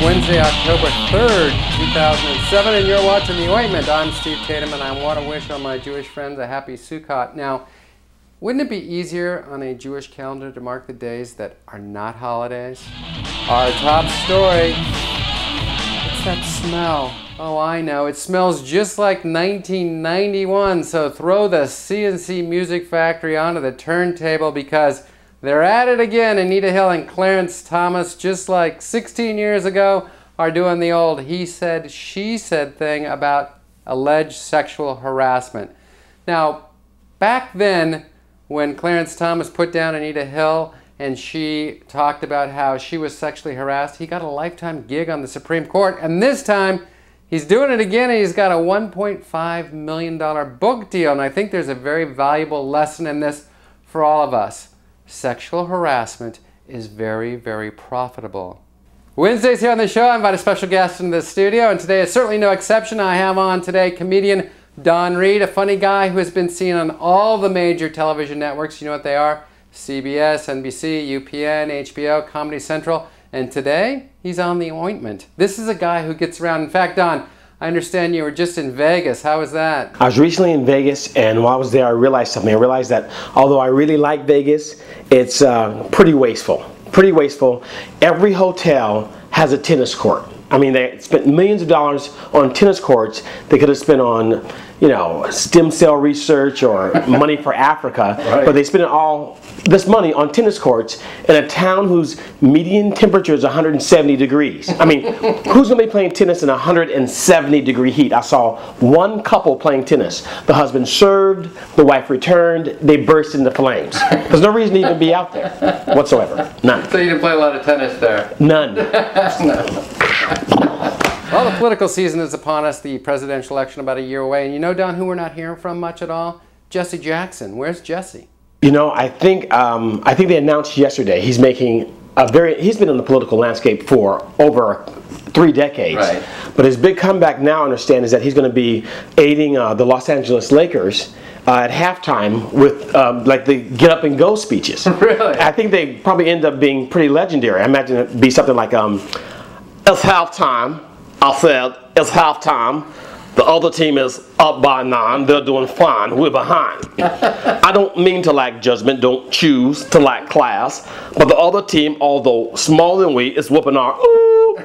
Wednesday, October 3rd, 2007, and you're watching The Ointment. I'm Steve Tatham, and I want to wish all my Jewish friends a happy Sukkot. Now, wouldn't it be easier on a Jewish calendar to mark the days that are not holidays? Our top story, it's that smell. Oh, I know, it smells just like 1991, so throw the CNC Music Factory onto the turntable because they're at it again. Anita Hill and Clarence Thomas, just like 16 years ago, are doing the old he said, she said thing about alleged sexual harassment. Now, back then, when Clarence Thomas put down Anita Hill and she talked about how she was sexually harassed, he got a lifetime gig on the Supreme Court, and this time he's doing it again, and he's got a $1.5 million book deal, and I think there's a very valuable lesson in this for all of us. Sexual harassment is very, very profitable. Wednesdays here on the show, I invite a special guest into the studio, and today is certainly no exception. I have on today comedian Don Reed, a funny guy who has been seen on all the major television networks. You know what they are? CBS, NBC, UPN, HBO, Comedy Central, and today he's on The Ointment. This is a guy who gets around. In fact, Don, I understand you were just in Vegas. How was that? I was recently in Vegas, and while I was there, I realized something. I realized that although I really like Vegas, it's pretty wasteful. Pretty wasteful. Every hotel has a tennis court. I mean, they spent millions of dollars on tennis courts they could have spent on, you know, stem cell research or money for Africa, right. But they spent all this money on tennis courts in a town whose median temperature is 170 degrees. I mean, who's going to be playing tennis in 170 degree heat? I saw one couple playing tennis. The husband served, the wife returned, they burst into flames. There's no reason to even be out there whatsoever. None. So you didn't play a lot of tennis there? None. Well, the political season is upon us, the presidential election about a year away. And you know, Don, who we're not hearing from much at all? Jesse Jackson. Where's Jesse? You know, I think they announced yesterday he's making he's been in the political landscape for over 3 decades. Right. But his big comeback now, I understand, is that he's going to be aiding the Los Angeles Lakers at halftime with like the get up and go speeches. Really? I think they probably end up being pretty legendary. I imagine it'd be something like, it's halftime. I said, it's halftime. The other team is up by 9. They're doing fine. We're behind. I don't mean to lack judgment. Don't choose to lack class. But the other team, although smaller than we, is whooping our ooh.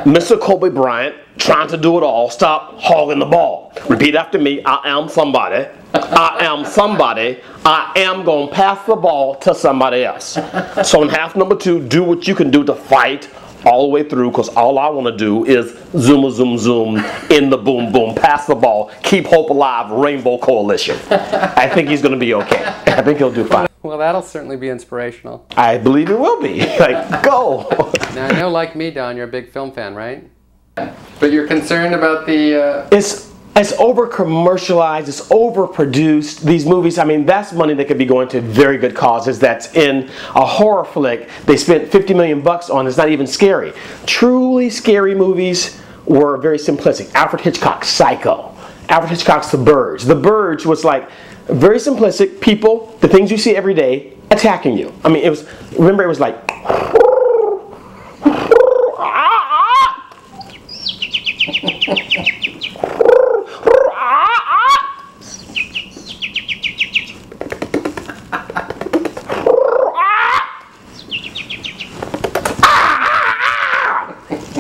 Mr. Kobe Bryant, trying to do it all. Stop hogging the ball. Repeat after me. I am somebody. I am somebody. I am going to pass the ball to somebody else. So in half number 2, do what you can do to fight all the way through, because all I want to do is zoom, zoom, zoom, in the boom, boom, pass the ball, keep hope alive, Rainbow Coalition. I think he's going to be okay. I think he'll do fine. Well, that'll certainly be inspirational. I believe it will be. Like, go. Now, I know, like me, Don, you're a big film fan, right? But you're concerned about the... It's over-commercialized, it's over-produced. These movies, I mean, that's money that could be going to very good causes. That's in a horror flick they spent $50 million on. It's not even scary. Truly scary movies were very simplistic. Alfred Hitchcock's Psycho. Alfred Hitchcock's The Birds. The Birds was like very simplistic. People, the things you see every day, attacking you. I mean, it was like...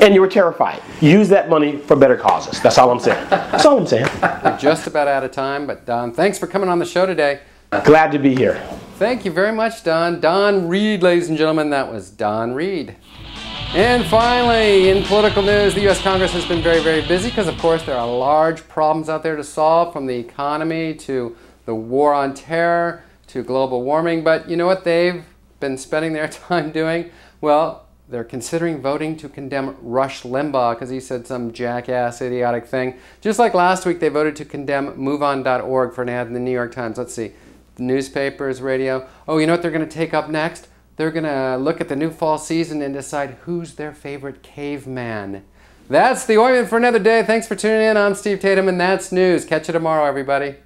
And you were terrified. Use that money for better causes. That's all I'm saying. That's all I'm saying. We're just about out of time, but Don, thanks for coming on the show today. Glad to be here. Thank you very much, Don. Don Reed, ladies and gentlemen. That was Don Reed. And finally, in political news, the U.S. Congress has been very, very busy because, of course, there are large problems out there to solve, from the economy to the war on terror to global warming. But you know what they've been spending their time doing? Well, they're considering voting to condemn Rush Limbaugh because he said some jackass, idiotic thing. Just like last week, they voted to condemn MoveOn.org for an ad in the New York Times. Let's see. The newspapers, radio. Oh, you know what they're going to take up next? They're going to look at the new fall season and decide who's their favorite caveman. That's The Ointment for another day. Thanks for tuning in. I'm Steve Tatham, and that's news. Catch you tomorrow, everybody.